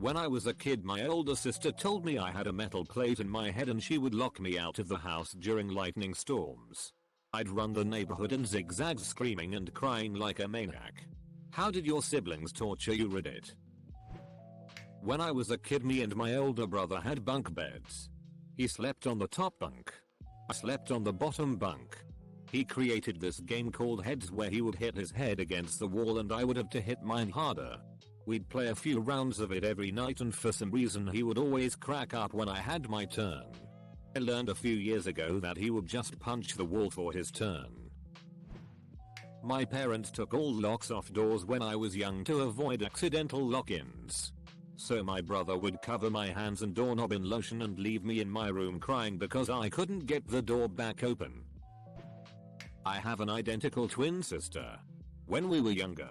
When I was a kid, my older sister told me I had a metal plate in my head and she would lock me out of the house during lightning storms. I'd run the neighborhood in zigzags screaming and crying like a maniac. How did your siblings torture you, Reddit? When I was a kid, me and my older brother had bunk beds. He slept on the top bunk. I slept on the bottom bunk. He created this game called Heads where he would hit his head against the wall and I would have to hit mine harder. We'd play a few rounds of it every night and for some reason he would always crack up when I had my turn. I learned a few years ago that he would just punch the wall for his turn. My parents took all locks off doors when I was young to avoid accidental lock-ins. So my brother would cover my hands and doorknob in lotion and leave me in my room crying because I couldn't get the door back open. I have an identical twin sister. When we were younger,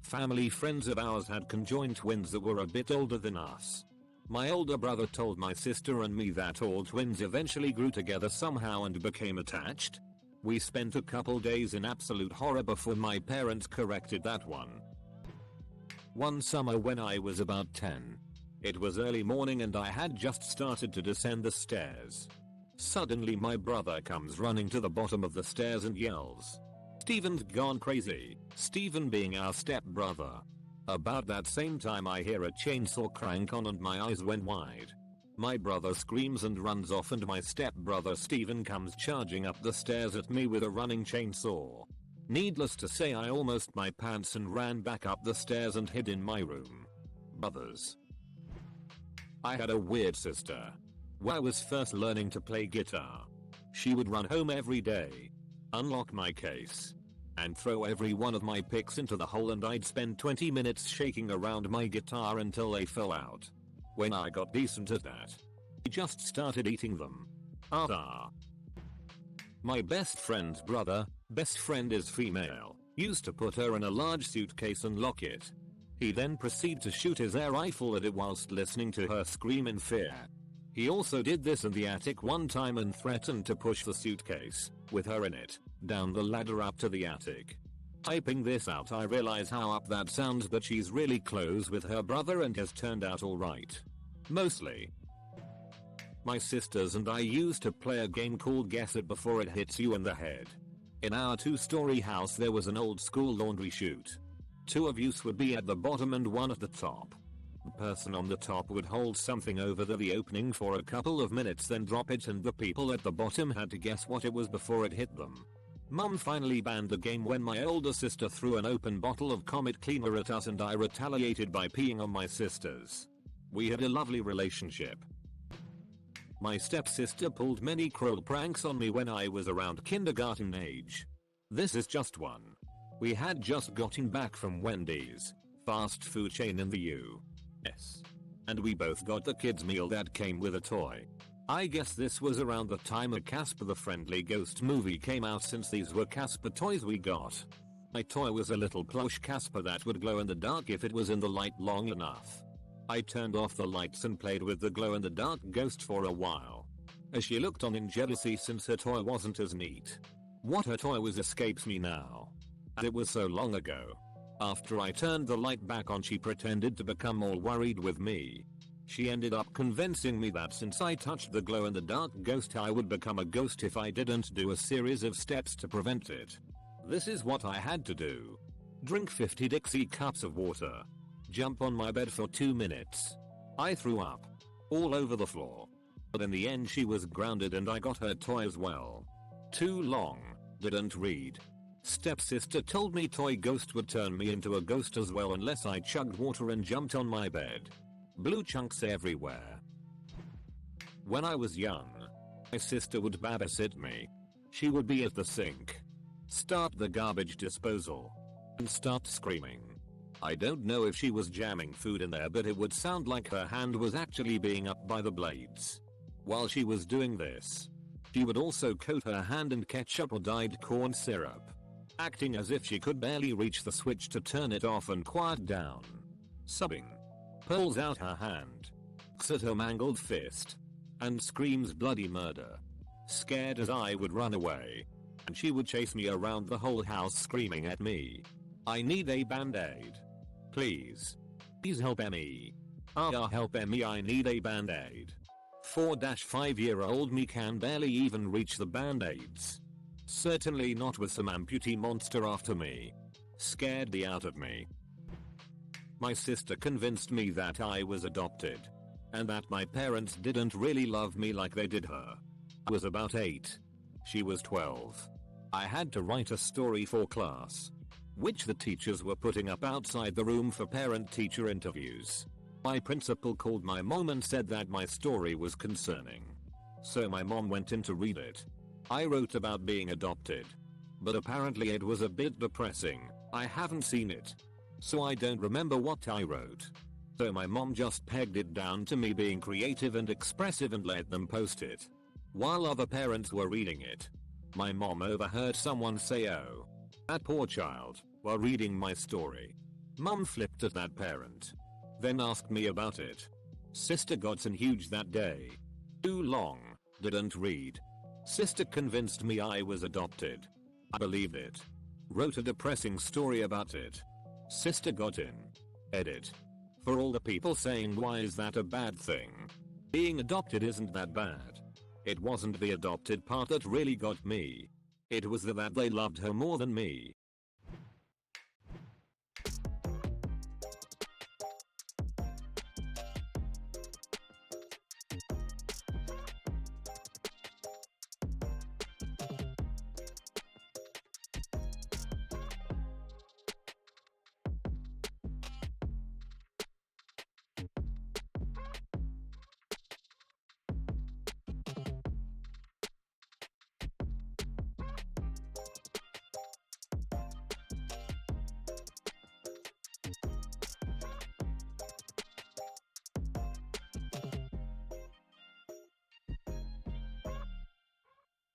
family friends of ours had conjoined twins that were a bit older than us. My older brother told my sister and me that all twins eventually grew together somehow and became attached. We spent a couple days in absolute horror before my parents corrected that one. One summer when I was about 10. It was early morning and I had just started to descend the stairs. Suddenly my brother comes running to the bottom of the stairs and yells, "Steven's gone crazy," Steven being our stepbrother. About that same time I hear a chainsaw crank on and my eyes went wide. My brother screams and runs off and my stepbrother Steven comes charging up the stairs at me with a running chainsaw. Needless to say, I almost my pants and ran back up the stairs and hid in my room. Brothers. I had a weird sister. When I was first learning to play guitar, she would run home every day, unlock my case, and throw every one of my picks into the hole and I'd spend 20 minutes shaking around my guitar until they fell out. When I got decent at that, I just started eating them. My best friend's brother, best friend is female, used to put her in a large suitcase and lock it. He then proceeded to shoot his air rifle at it whilst listening to her scream in fear. He also did this in the attic one time and threatened to push the suitcase, with her in it, down the ladder up to the attic. Typing this out I realize how up that sounds, but she's really close with her brother and has turned out alright. Mostly. My sisters and I used to play a game called Guess It Before It Hits You in the Head. In our 2-story house there was an old school laundry chute. 2 of us would be at the bottom and 1 at the top. The person on the top would hold something over the opening for a couple of minutes, then drop it, and the people at the bottom had to guess what it was before it hit them. Mum finally banned the game when my older sister threw an open bottle of Comet cleaner at us and I retaliated by peeing on my sisters. We had a lovely relationship. My stepsister pulled many cruel pranks on me when I was around kindergarten age. This is just one. We had just gotten back from Wendy's, fast food chain in the US. And we both got the kids meal that came with a toy. I guess this was around the time a Casper the Friendly Ghost movie came out, since these were Casper toys we got. My toy was a little plush Casper that would glow in the dark if it was in the light long enough. I turned off the lights and played with the glow-in-the-dark ghost for a while. As she looked on in jealousy since her toy wasn't as neat. What her toy was escapes me now. And it was so long ago. After I turned the light back on, she pretended to become all worried with me. She ended up convincing me that since I touched the glow-in-the-dark ghost I would become a ghost if I didn't do a series of steps to prevent it. This is what I had to do. Drink 50 Dixie cups of water. Jump on my bed for 2 minutes. I threw up. All over the floor. But in the end she was grounded and I got her toy as well. Too long. Didn't read. Stepsister told me toy ghost would turn me into a ghost as well unless I chugged water and jumped on my bed. Blue chunks everywhere. When I was young, my sister would babysit me. She would be at the sink, start the garbage disposal, and start screaming. I don't know if she was jamming food in there, but it would sound like her hand was actually being up by the blades. While she was doing this, she would also coat her hand in ketchup or dyed corn syrup, acting as if she could barely reach the switch to turn it off and quiet down. Sobbing, pulls out her hand, looks at her mangled fist, and screams bloody murder. Scared as I would run away, and she would chase me around the whole house screaming at me, "I need a band-aid. Please. Please help me." Ah, help me, I need a band-aid. 4-5-year-old me can barely even reach the band-aids. Certainly not with some amputee monster after me. Scared the out of me. My sister convinced me that I was adopted. And that my parents didn't really love me like they did her. I was about 8. She was 12. I had to write a story for class, which the teachers were putting up outside the room for parent-teacher interviews. My principal called my mom and said that my story was concerning. So my mom went in to read it. I wrote about being adopted. But apparently it was a bit depressing. I haven't seen it, so I don't remember what I wrote. So my mom just pegged it down to me being creative and expressive and let them post it. While other parents were reading it, my mom overheard someone say, "Oh, that poor child," while reading my story. Mom flipped at that parent, then asked me about it. Sister got in huge that day. Too long, didn't read. Sister convinced me I was adopted. I believed it. Wrote a depressing story about it. Sister got in. Edit. For all the people saying why is that a bad thing? Being adopted isn't that bad. It wasn't the adopted part that really got me. It was that they loved her more than me.